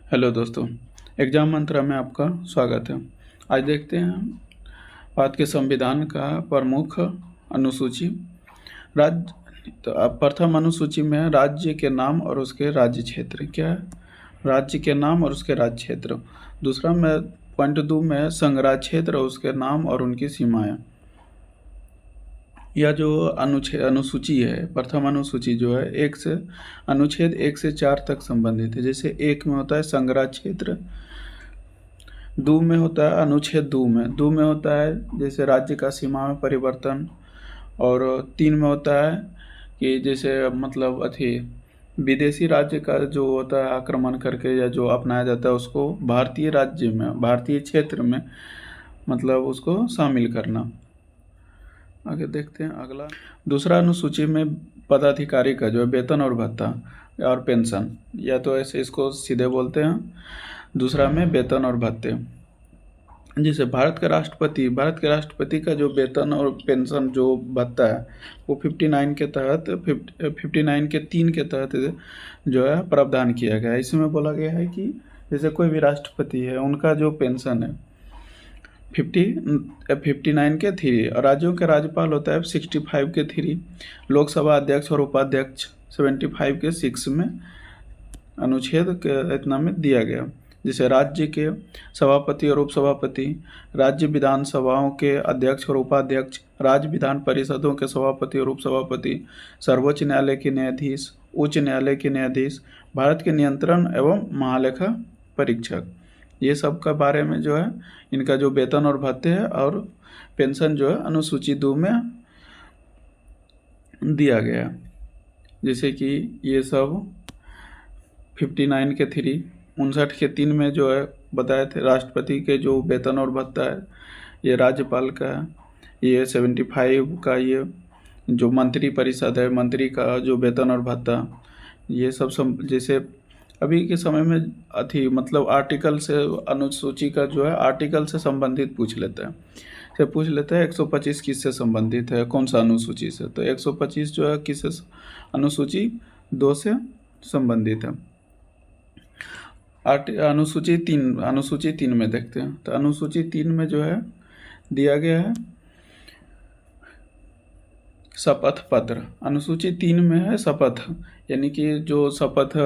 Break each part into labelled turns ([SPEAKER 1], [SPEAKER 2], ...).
[SPEAKER 1] Hello दोस्तों, exam मंत्रा में आपका स्वागत है। आज देखते हैं भारत के संविधान का प्रमुख अनुसूची। राज्य तो अब प्रथम अनुसूची में है राज्य के नाम और उसके राज्य क्षेत्र। क्या है? राज्य के नाम और उसके राज्य क्षेत्र। दूसरा में पॉइंट 2 में है संघराज्य क्षेत्र और उसके नाम और उनकी सीमाएं। यह जो अनुसूची है, प्रथम अनुसूची जो है अनुच्छेद 1 से 4 तक संबंधित है। जैसे 1 में होता है संघराज्य क्षेत्र, 2 में होता है अनुच्छेद 2 में होता है जैसे राज्य का सीमा में परिवर्तन, और 3 में होता है कि जैसे मतलब विदेशी राज्य का जो होता है आक्रमण करके या जो अपनाया जाता है उसको भारतीय राज्य में, भारतीय क्षेत्र में मतलब उसको शामिल करना। आगे देखते हैं अगला। दूसरा अनुसूची में पदाधिकारी का जो है वेतन और भत्ता और पेंशन, या तो ऐसे इसको सीधे बोलते हैं। दूसरा में वेतन और भत्ते। जैसे भारत के राष्ट्रपति का जो वेतन और पेंशन जो भत्ता है वो 59 के तहत 59 के 3 के तहत जो है प्रावधान किया गया है। इसमें बोला गया है कि जैसे कोई भी राष्ट्रपति है उनका जो पेंशन है 59 के 3, और राज्यों के राज्यपाल होता है 65 के 3, लोकसभा अध्यक्ष और उपाध्यक्ष 75 के 6 में अनुच्छेद के इतना में दिया गया। जैसे राज्य के सभापति और उपसभापति, राज्य विधानसभाओं के अध्यक्ष और उपाध्यक्ष, राज्य विधान परिषदों के सभापति और उपसभापति, सर्वोच्च न्यायालय के न्यायाधीश, उच्च न्यायालय के न्यायाधीश, भारत के नियंत्रण एवं महालेखा परीक्षक, ये सब का बारे में जो है इनका जो वेतन और भत्ते है और पेंशन जो है अनुसूची 2 में दिया गया। जैसे कि ये सब 59 के 3, 59 के 3 में जो है बताए थे राष्ट्रपति के जो वेतन और भत्ता है, ये राज्यपाल का है, ये 75 का ये जो मंत्री परिषद है, मंत्री का जो वेतन और भत्ता, ये सब जैसे अभी के समय में मतलब आर्टिकल से अनुसूची का जो है आर्टिकल से संबंधित पूछ लेता है। 125 किससे संबंधित है, कौन सा अनुसूची से, तो 125 जो है किससे, अनुसूची 2 से संबंधित है। अनुसूची 3 में देखते हैं। तो अनुसूची 3 में जो है दिया गया है शपथ पत्र। अनुसूची 3 में है शपथ, यानी कि जो शपथ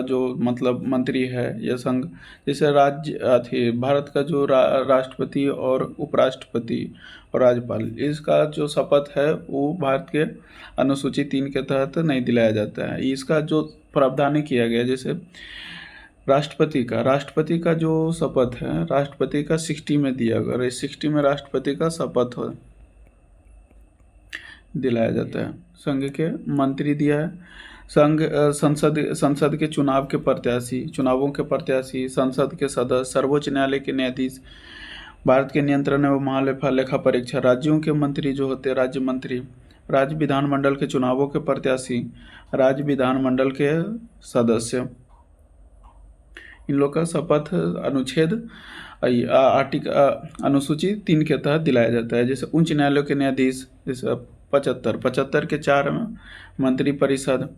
[SPEAKER 1] जो मतलब मंत्री है या संघ, जैसे राज्य भारत का जो राष्ट्रपति और उपराष्ट्रपति और राज्यपाल, इसका जो शपथ है वो भारत के अनुसूची 3 के तहत नहीं दिलाया जाता है। इसका जो प्रावधान किया गया, जैसे राष्ट्रपति का जो शपथ है राष्ट्रपति का 60 में दिया गया, और 60 में राष्ट्रपति का शपथ दिलाया जाता है। संघ के मंत्री दिया है, संसद के चुनावों के प्रत्याशी, संसद के सदस्य, सर्वोच्च न्यायालय के न्यायाधीश, भारत के नियंत्रण एवं महालेखा परीक्षा, राज्यों के मंत्री जो होते हैं राज्य मंत्री, राज्य विधानमंडल के चुनावों के प्रत्याशी, राज्य विधानमंडल के सदस्य, इन लोग का शपथ अनुसूची 3 के तहत दिलाया जाता है। जैसे उच्च न्यायालय के न्यायाधीश, जैसे 75 के 4 में मंत्री परिषद,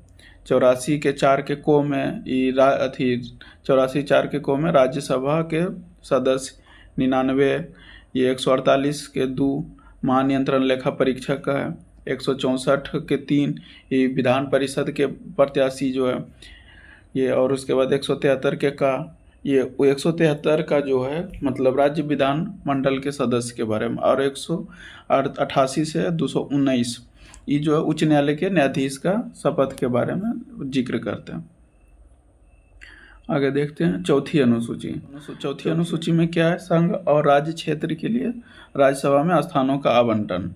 [SPEAKER 1] 84 के 4 के को में 84 4 के को में राज्यसभा के सदस्य, 99 ये 148 के 2 महानियंत्रण लेखा परीक्षक का है, 164 के 3 ये विधान परिषद के प्रत्याशी जो है ये, और उसके बाद 173 के का ये 173 का जो है मतलब राज्य विधान मंडल के सदस्य के बारे में, और 188 से 219 ये जो है उच्च न्यायालय के न्यायाधीश का शपथ के बारे में जिक्र करते हैं। आगे देखते हैं चौथी अनुसूची में क्या है, संघ और राज्य क्षेत्र के लिए राज्यसभा में स्थानों का आवंटन,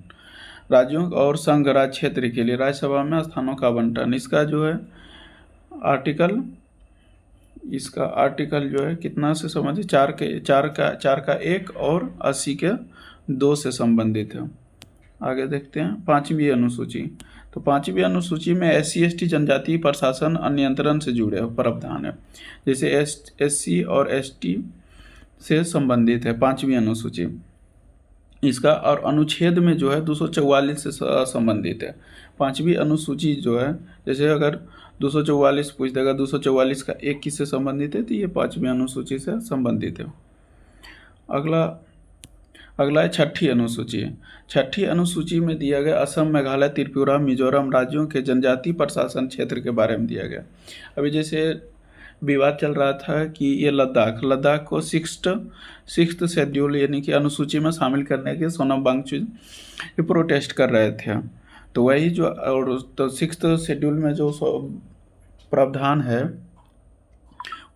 [SPEAKER 1] राज्यों और संघ राज्य क्षेत्र के लिए राज्यसभा में स्थानों का आवंटन। इसका जो है आर्टिकल जो है कितना से संबंधित, 4 का 1 और 80 के 2 से संबंधित है। आगे देखते हैं पांचवी अनुसूची। तो पांचवी अनुसूची में SC/ST जनजातीय प्रशासन नियंत्रण से जुड़े प्रावधान है। जैसे SC और ST से संबंधित है पांचवी अनुसूची इसका, और अनुच्छेद में जो है 244 से संबंधित है। पांचवी अनुसूची जो है, जैसे अगर 244 पूछ देगा 244 का एक किससे संबंधित है, तो ये 5वीं अनुसूची से संबंधित है। अगला है छठी अनुसूची। छठी अनुसूची में दिया गया असम, मेघालय, त्रिपुरा, मिजोरम राज्यों के जनजातीय प्रशासन क्षेत्र के बारे में दिया गया। अभी जैसे विवाद चल रहा था कि ये लद्दाख को सिक्स्थ शेड्यूल यानी कि अनुसूची में शामिल करने के सोनम वांगचुक प्रोटेस्ट कर रहे थे। तो वही जो और तो सिक्स्थ शेड्यूल में जो प्रावधान है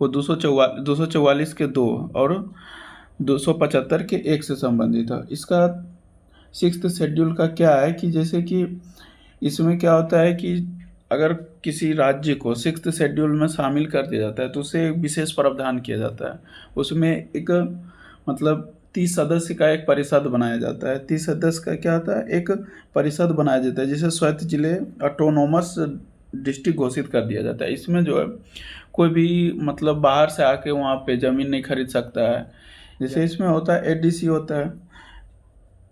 [SPEAKER 1] वो 244 के 2 और 275 के 1 से संबंधित है। इसका सिक्स्थ शेड्यूल का क्या है कि जैसे कि इसमें क्या होता है कि अगर किसी राज्य को सिक्स्थ शेड्यूल में शामिल कर दिया जाता है तो उसे विशेष प्रावधान किया जाता है। उसमें एक मतलब 30 सदस्य का एक परिषद बनाया जाता है। 30 सदस्य का क्या होता है, एक परिषद बनाया जाता है जिसे स्वायत्त जिले ऑटोनोमस डिस्ट्रिक्ट घोषित कर दिया जाता है। इसमें जो है कोई भी मतलब बाहर से आके वहाँ पे ज़मीन नहीं खरीद सकता है। जैसे इसमें होता है एडीसी होता है,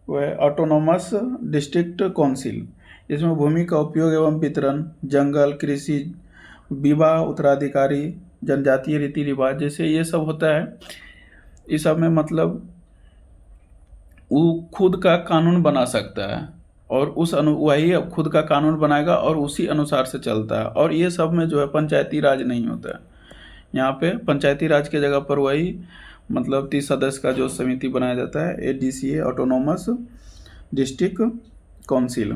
[SPEAKER 1] वह ऑटोनोमस डिस्ट्रिक्ट काउंसिल। इसमें भूमि का उपयोग एवं वितरण, जंगल, कृषि, विवाह, उत्तराधिकारी, जनजातीय रीति रिवाज जैसे ये सब होता है। इस सब में मतलब वो खुद का कानून बना सकता है और वही खुद का कानून बनाएगा और उसी अनुसार से चलता है। और ये सब में जो है पंचायती राज नहीं होता है। यहाँ पे पंचायती राज के जगह पर वही मतलब 30 सदस्य का जो समिति बनाया जाता है, एडीसीए ऑटोनोमस डिस्ट्रिक्ट काउंसिल।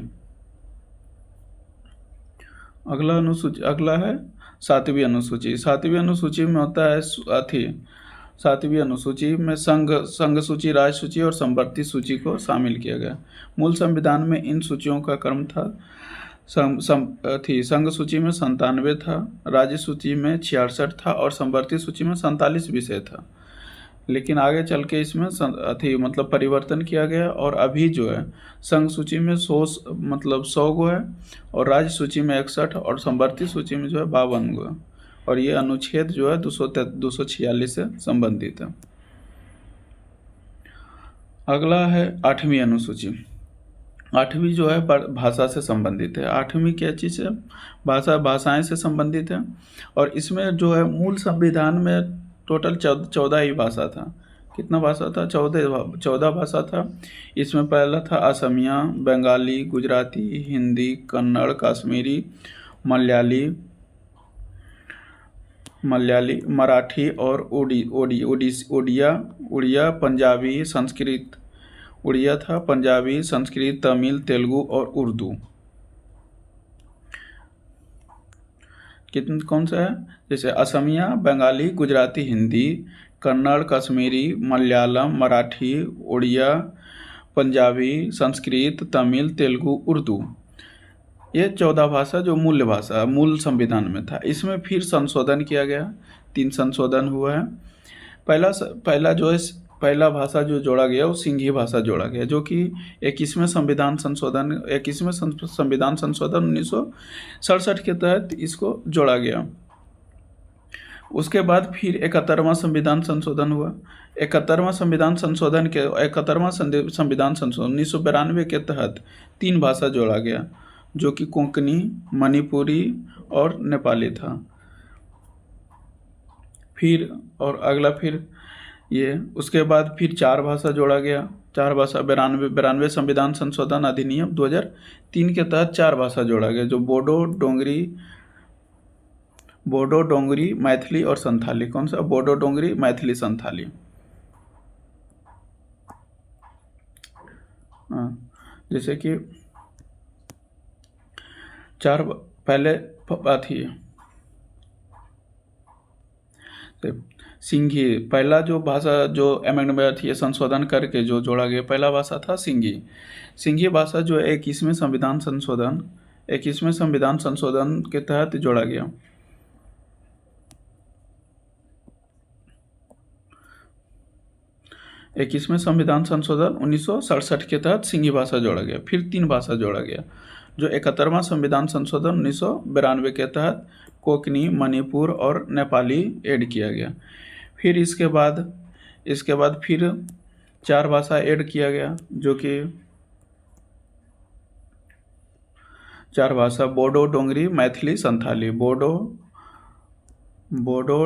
[SPEAKER 1] अगला है 7वीं अनुसूची। 7वीं अनुसूची में होता है 7वीं अनुसूची में संघ सूची, राज्य सूची और समवर्ती सूची को शामिल किया गया। मूल संविधान में इन सूचियों का क्रम था संघ सूची में 97 था, राज्य सूची में 66 था और समवर्ती सूची में 47 विषय था। लेकिन आगे चल के इसमें मतलब परिवर्तन किया गया और अभी जो है संघ सूची में 100 गो है और राज्य सूची में 61 और समवर्ती सूची में जो है 52 गो है। और ये अनुच्छेद जो है 246 से संबंधित है। अगला है 8वीं अनुसूची। 8वीं जो है भाषा से संबंधित है। 8वीं क्या चीज़ है, भाषाएं से संबंधित है। और इसमें जो है मूल संविधान में टोटल 14 ही भाषा था। कितना भाषा था, 14 भाषा था। इसमें पहला था असमिया, बंगाली, गुजराती, हिंदी, कन्नड़, कश्मीरी, मलयाली, मराठी और उड़िया, पंजाबी, संस्कृत। उड़िया था, पंजाबी, संस्कृत, तमिल, तेलुगु और उर्दू। कौन सा है, जैसे असमिया, बंगाली, गुजराती, हिंदी, कन्नड़, कश्मीरी, मलयालम, मराठी, उड़िया, पंजाबी, संस्कृत, तमिल, तेलुगु, उर्दू। ये 14 भाषा जो मूल संविधान में था। इसमें फिर संशोधन किया गया, 3 संशोधन हुआ है। पहला भाषा जो जोड़ा गया वो सिंधी भाषा जोड़ा गया, जो कि 21वें संविधान संशोधन 1967 के तहत इसको जोड़ा गया। उसके बाद फिर 71वां संविधान संशोधन हुआ। 71वां संविधान संशोधन 1992 के तहत 3 भाषा जोड़ा गया, जो कि कोंकणी, मणिपुरी और नेपाली था। उसके बाद फिर 4 भाषा जोड़ा गया। 4 भाषा 92 संविधान संशोधन अधिनियम 2003 के तहत 4 भाषा जोड़ा गया, जो बोडो, डोंगरी, मैथिली और संथाली। कौन सा, बोडो, डोंगरी, मैथिली, संथाली। जैसे कि 4 पहले थी सिंधी। पहला जो भाषा जो अमेंडमेंट थी संशोधन करके जो जोड़ा गया, पहला भाषा था सिंधी भाषा, जो 21वें संविधान संशोधन के तहत जोड़ा गया। इक्कीसवें संविधान संशोधन 1967 के तहत सिंधी भाषा जोड़ा गया। फिर 3 भाषा जोड़ा गया, जो 71वां संविधान संशोधन 1992 के तहत कोंकणी, मणिपुर और नेपाली ऐड किया गया। फिर इसके बाद फिर 4 भाषा ऐड किया गया, जो कि 4 भाषा बोडो, डोंगरी, मैथिली, संथाली। बोडो,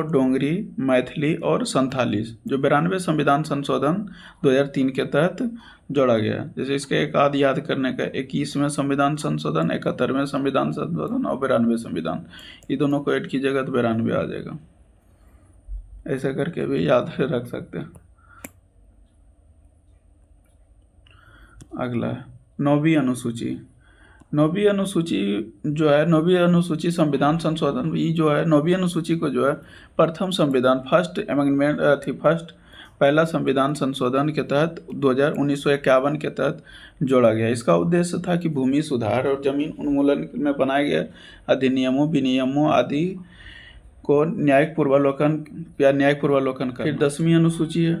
[SPEAKER 1] डोंगरी, मैथिली और संथाली जो 92 संविधान संशोधन 2003 के तहत जोड़ा गया। जैसे इसके एक आध याद करने का, 21वें संविधान संशोधन, 71वें संविधान संशोधन और 92 संविधान, ये दोनों को ऐड कीजिएगा तो 92 आ जाएगा। ऐसा करके भी याद रख सकते हैं। अगला है 9वीं अनुसूची। 9वीं अनुसूची जो है, 9वीं अनुसूची संविधान संशोधन, ये जो है 9वीं अनुसूची को जो है प्रथम संविधान, फर्स्ट अमेंडमेंट फर्स्ट पहला संविधान संशोधन के तहत 1951 के तहत जोड़ा गया। इसका उद्देश्य था कि भूमि सुधार और जमीन उन्मूलन में बनाए गए अधिनियमों, विनियमों आदि को न्यायिक पूर्वावलोकन करना। फिर 10वीं अनुसूची है,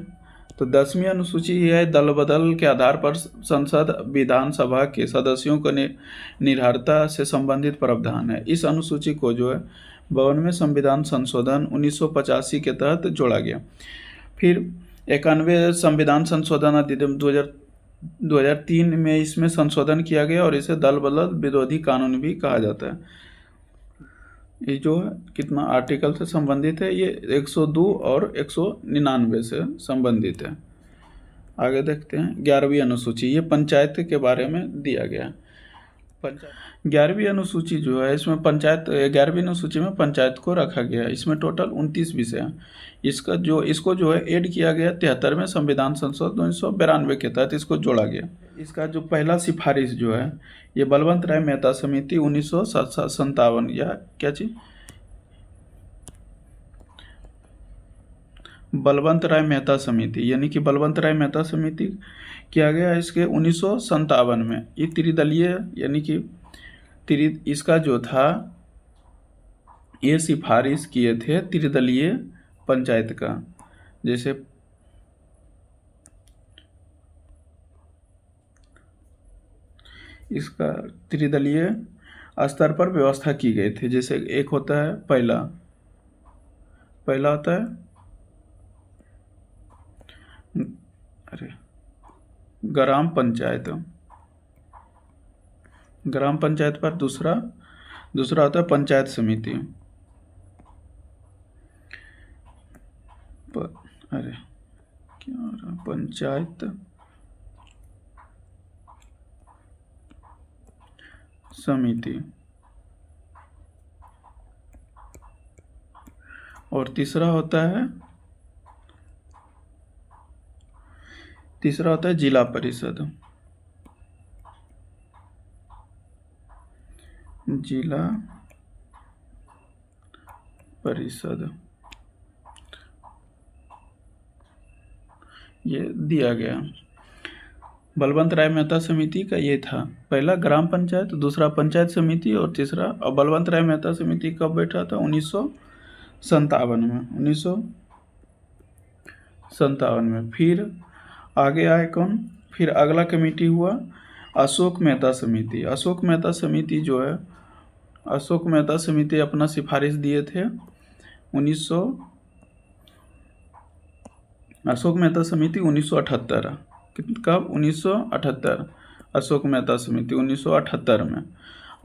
[SPEAKER 1] तो 10वीं अनुसूची यह है दल बदल के आधार पर संसद विधानसभा के सदस्यों को निर्धारिता से संबंधित प्रावधान है। इस अनुसूची को जो है 52वें संविधान संशोधन 1985 के तहत जोड़ा गया। फिर 91 संविधान संशोधन अधिनियम 2003 में इसमें संशोधन किया गया और इसे दल बदल विरोधी कानून भी कहा जाता है। ये जो है कितना आर्टिकल से संबंधित है, ये 102 और 199 से संबंधित है। आगे देखते हैं 11वीं अनुसूची, ये पंचायत के बारे में दिया गया। 11वीं अनुसूची जो है, इसमें पंचायत, 11वीं अनुसूची में पंचायत को रखा गया। इसमें टोटल 29 विषय हैं। इसको जो है ऐड किया गया 73वें संविधान संशोधन 1992 के तहत इसको जोड़ा गया। इसका जो पहला सिफारिश जो है, ये बलवंत राय मेहता समिति 1957 या क्या चीज, बलवंत राय मेहता समिति, यानी कि बलवंत राय मेहता समिति किया गया इसके 1957 में। ये त्रिदलीय, यानी कि इसका जो था, ये सिफारिश किए थे त्रिदलीय पंचायत का। जैसे इसका त्रिदलीय स्तर पर व्यवस्था की गई थी। जैसे एक होता है पहला होता है ग्राम पंचायत, पर दूसरा होता है पंचायत समिति, पंचायत समिति, और तीसरा होता है जिला परिषद। ये दिया गया। बलवंत राय मेहता समिति का ये था, पहला ग्राम पंचायत, दूसरा पंचायत समिति और तीसरा। और बलवंत राय मेहता समिति कब बैठा था? 1957 में। 1957 में। फिर आगे आए कौन? फिर अगला कमेटी हुआ अशोक मेहता समिति। अशोक मेहता समिति जो है, अशोक मेहता समिति अपना सिफारिश दिए थे अशोक मेहता समिति 1978। कब? 1978। अशोक मेहता समिति 1978 में।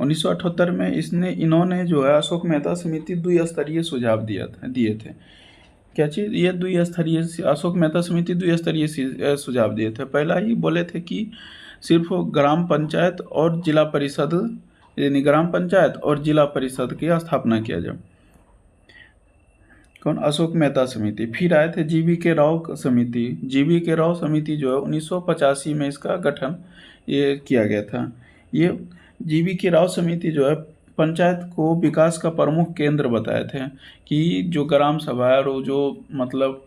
[SPEAKER 1] 1978 में इन्होंने जो है अशोक मेहता समिति द्विस्तरीय सुझाव दिए थे। क्या चीज़? ये द्विस्तरीय, अशोक मेहता समिति द्विस्तरीय सुझाव दिए थे। पहला ही बोले थे कि सिर्फ ग्राम पंचायत और जिला परिषद, यानी ग्राम पंचायत और जिला परिषद की स्थापना किया जाए। कौन? अशोक मेहता समिति। फिर आए थे जीवी के राव समिति। जीवी के राव समिति जो है 1985 में इसका गठन ये किया गया था। ये जीवी के राव समिति जो है पंचायत को विकास का प्रमुख केंद्र बताए थे कि जो ग्राम सभा है और जो मतलब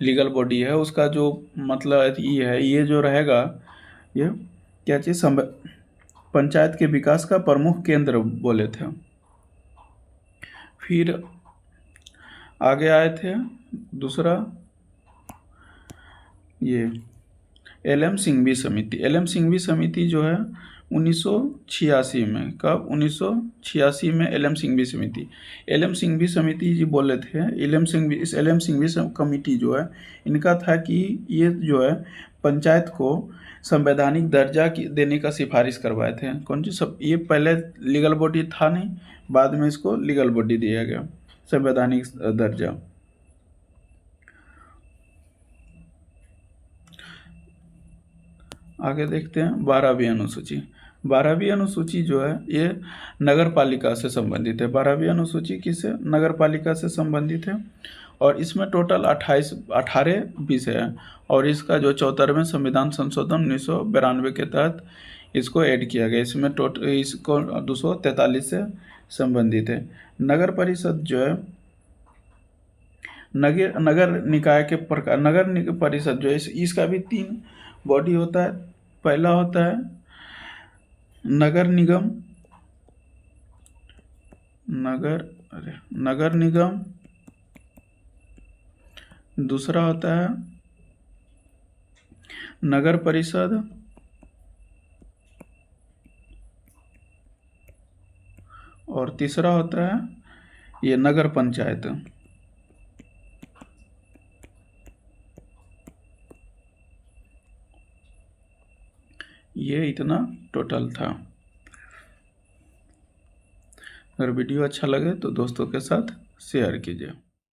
[SPEAKER 1] लीगल बॉडी है उसका जो मतलब ये है, ये जो रहेगा, ये क्या चीज़, पंचायत के विकास का प्रमुख केंद्र बोले थे। फिर आगे आए थे दूसरा, ये एल एम सिंघवी समिति। एल एम सिंघवी समिति जो है 1986 में। कब? 1986 में एल एम सिंघवी समिति। एल एम सिंघवी समिति जी बोले थे, इस एल एम सिंघवी कमेटी जो है, इनका था कि ये जो है पंचायत को संवैधानिक दर्जा देने का सिफारिश करवाए थे। कौन सी सब? ये पहले लीगल बॉडी था नहीं, बाद में इसको लीगल बॉडी दिया गया, संवैधानिक दर्जा। आगे देखते हैं 12वीं अनुसूची। 12वीं अनुसूची जो है ये नगर पालिका से संबंधित है। 12वीं अनुसूची किससे? नगर पालिका से संबंधित है। और इसमें टोटल 18 विषय है। और इसका जो 74वें संविधान संशोधन 1992 के तहत इसको ऐड किया गया। इसमें इसको 243 से संबंधित है। नगर परिषद जो है नगर निकाय के प्रकार, नगर परिषद जो है इसका भी 3 बॉडी होता है। पहला होता है नगर निगम, नगर निगम। दूसरा होता है नगर परिषद, और तीसरा होता है ये नगर पंचायत। ये इतना टोटल था। अगर वीडियो अच्छा लगे तो दोस्तों के साथ शेयर कीजिए।